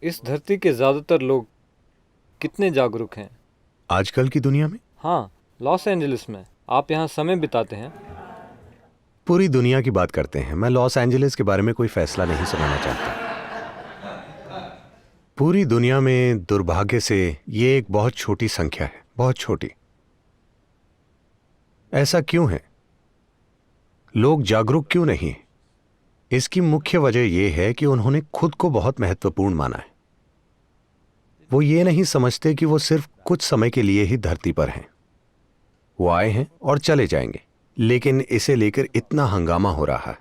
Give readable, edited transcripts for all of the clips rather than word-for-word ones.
इस धरती के ज़्यादातर लोग कितने जागरूक हैं? आजकल की दुनिया में हाँ, लॉस एंजलिस में आप यहाँ समय बिताते हैं। पूरी दुनिया की बात करते हैं। मैं लॉस एंजलिस के बारे में कोई फैसला नहीं सुनाना चाहता। पूरी दुनिया में दुर्भाग्य से ये एक बहुत छोटी संख्या है, बहुत छोटी। ऐसा क्यों है? लोग जागरूक क्यों नहीं हैं? इसकी मुख्य वजह यह है कि उन्होंने खुद को बहुत महत्वपूर्ण माना है। वो ये नहीं समझते कि वो सिर्फ कुछ समय के लिए ही धरती पर हैं। वो आए हैं और चले जाएंगे, लेकिन इसे लेकर इतना हंगामा हो रहा है।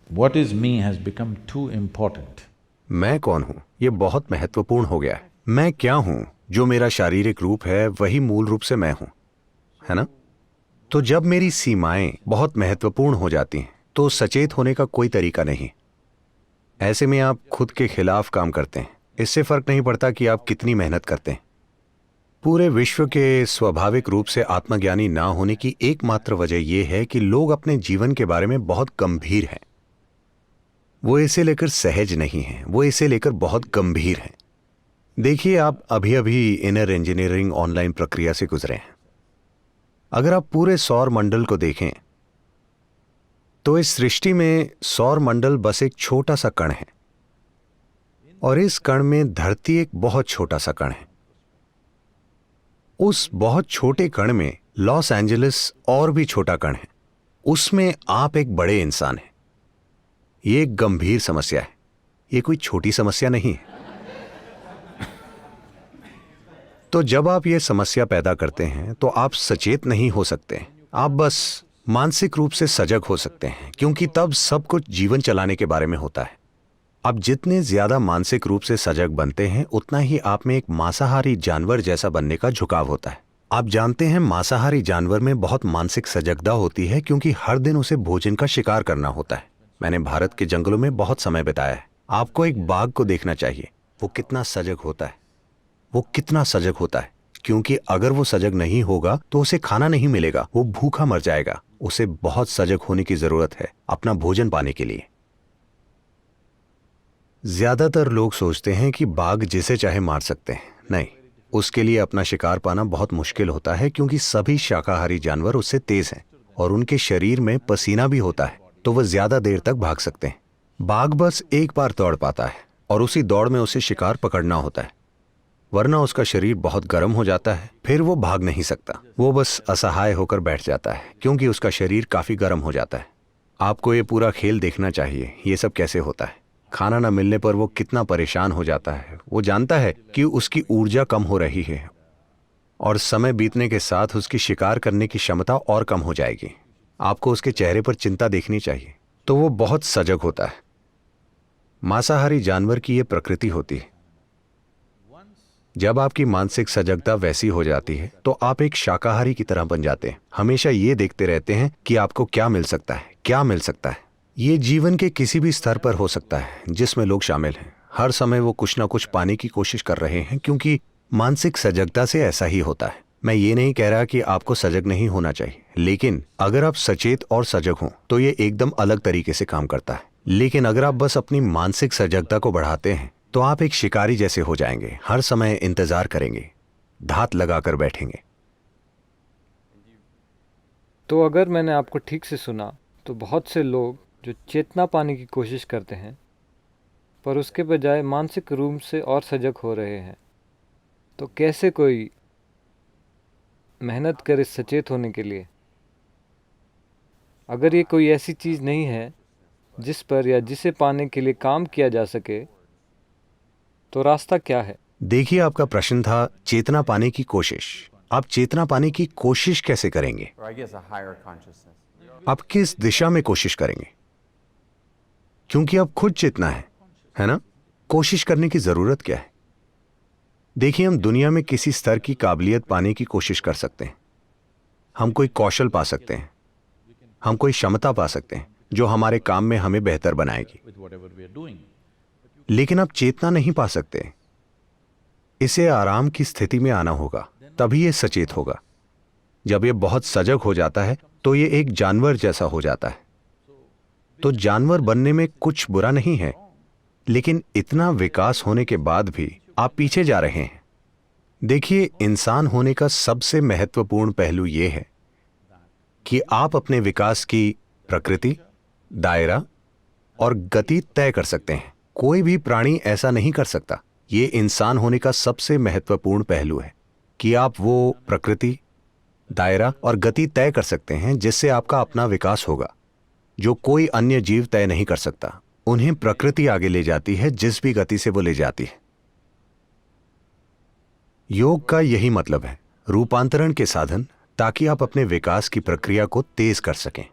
What is me has become too important. मैं कौन हूं ये बहुत महत्वपूर्ण हो गया है। मैं क्या हूं? जो मेरा शारीरिक रूप है वही मूल रूप से मैं हूं, है ना? तो जब मेरी सीमाएं बहुत महत्वपूर्ण हो जाती हैं तो सचेत होने का कोई तरीका नहीं। ऐसे में आप खुद के खिलाफ काम करते हैं। इससे फर्क नहीं पड़ता कि आप कितनी मेहनत करते हैं। पूरे विश्व के स्वाभाविक रूप से आत्मज्ञानी ना होने की एकमात्र वजह यह है कि लोग अपने जीवन के बारे में बहुत गंभीर हैं। वो इसे लेकर सहज नहीं हैं, वो इसे लेकर बहुत गंभीर हैं। देखिए, आप अभी अभी इनर इंजीनियरिंग ऑनलाइन प्रक्रिया से गुजरे हैं। अगर आप पूरे सौर मंडल को देखें तो इस सृष्टि में सौर मंडल बस एक छोटा सा कण है, और इस कण में धरती एक बहुत छोटा सा कण है। उस बहुत छोटे कण में लॉस एंजलिस और भी छोटा कण है। उसमें आप एक बड़े इंसान हैं। ये एक गंभीर समस्या है, ये कोई छोटी समस्या नहीं है। तो जब आप ये समस्या पैदा करते हैं तो आप सचेत नहीं हो सकते। आप बस मानसिक रूप से सजग हो सकते हैं, क्योंकि तब सब कुछ जीवन चलाने के बारे में होता है। आप जितने ज्यादा मानसिक रूप से सजग बनते हैं उतना ही आप में एक मांसाहारी जानवर जैसा बनने का झुकाव होता है। आप जानते हैं, मांसाहारी जानवर में बहुत मानसिक सजगता होती है, क्योंकि हर दिन उसे भोजन का शिकार करना होता है। मैंने भारत के जंगलों में बहुत समय बिताया है। आपको एक बाघ को देखना चाहिए, वो कितना सजग होता है। वो कितना सजग होता है, क्योंकि अगर वो सजग नहीं होगा तो उसे खाना नहीं मिलेगा, वो भूखा मर जाएगा। उसे बहुत सजग होने की जरूरत है अपना भोजन पाने के लिए। ज्यादातर लोग सोचते हैं कि बाघ जिसे चाहे मार सकते हैं। नहीं, उसके लिए अपना शिकार पाना बहुत मुश्किल होता है, क्योंकि सभी शाकाहारी जानवर उससे तेज हैं और उनके शरीर में पसीना भी होता है, तो वह ज्यादा देर तक भाग सकते हैं। बाघ बस एक बार दौड़ पाता है और उसी दौड़ में उसे शिकार पकड़ना होता है, वरना उसका शरीर बहुत गर्म हो जाता है। फिर वो भाग नहीं सकता, वो बस असहाय होकर बैठ जाता है, क्योंकि उसका शरीर काफी गर्म हो जाता है। आपको ये पूरा खेल देखना चाहिए, ये सब कैसे होता है। खाना न मिलने पर वो कितना परेशान हो जाता है। वो जानता है कि उसकी ऊर्जा कम हो रही है और समय बीतने के साथ उसकी शिकार करने की क्षमता और कम हो जाएगी। आपको उसके चेहरे पर चिंता देखनी चाहिए। तो वो बहुत सजग होता है। मांसाहारी जानवर की ये प्रकृति होती है। जब आपकी मानसिक सजगता वैसी हो जाती है तो आप एक शाकाहारी की तरह बन जाते हैं। हमेशा ये देखते रहते हैं कि आपको क्या मिल सकता है, क्या मिल सकता है। ये जीवन के किसी भी स्तर पर हो सकता है जिसमें लोग शामिल हैं। हर समय वो कुछ ना कुछ पाने की कोशिश कर रहे हैं, क्योंकि मानसिक सजगता से ऐसा ही होता है। मैं ये नहीं कह रहा कि आपको सजग नहीं होना चाहिए, लेकिन अगर आप सचेत और सजग हों तो ये एकदम अलग तरीके से काम करता है। लेकिन अगर आप बस अपनी मानसिक सजगता को बढ़ाते हैं तो आप एक शिकारी जैसे हो जाएंगे। हर समय इंतजार करेंगे, धात लगाकर बैठेंगे। तो अगर मैंने आपको ठीक से सुना तो बहुत से लोग जो चेतना पाने की कोशिश करते हैं पर उसके बजाय मानसिक रूप से और सजग हो रहे हैं। तो कैसे कोई मेहनत करे सचेत होने के लिए, अगर ये कोई ऐसी चीज़ नहीं है जिस पर या जिसे पाने के लिए काम किया जा सके, तो रास्ता क्या है? देखिए, आपका प्रश्न था चेतना पाने की कोशिश। आप चेतना पाने की कोशिश कैसे करेंगे? Or I guess a higher consciousness. आप किस दिशा में कोशिश करेंगे? क्योंकि आप खुद चेतना है ना? कोशिश करने की जरूरत क्या है? देखिए, हम दुनिया में किसी स्तर की काबिलियत पाने की कोशिश कर सकते हैं। हम कोई कौशल पा सकते हैं, हम कोई क्षमता पा सकते हैं जो हमारे काम में हमें बेहतर बनाएगी, With whatever we are doing. लेकिन आप चेतना नहीं पा सकते। इसे आराम की स्थिति में आना होगा, तभी ये सचेत होगा। जब ये बहुत सजग हो जाता है तो ये एक जानवर जैसा हो जाता है। तो जानवर बनने में कुछ बुरा नहीं है, लेकिन इतना विकास होने के बाद भी आप पीछे जा रहे हैं। देखिए, इंसान होने का सबसे महत्वपूर्ण पहलू यह है कि आप अपने विकास की प्रकृति, दायरा और गति तय कर सकते हैं। कोई भी प्राणी ऐसा नहीं कर सकता। ये इंसान होने का सबसे महत्वपूर्ण पहलू है कि आप वो प्रकृति, दायरा और गति तय कर सकते हैं जिससे आपका अपना विकास होगा, जो कोई अन्य जीव तय नहीं कर सकता। उन्हें प्रकृति आगे ले जाती है जिस भी गति से वो ले जाती है। योग का यही मतलब है, रूपांतरण के साधन, ताकि आप अपने विकास की प्रक्रिया को तेज कर सकें।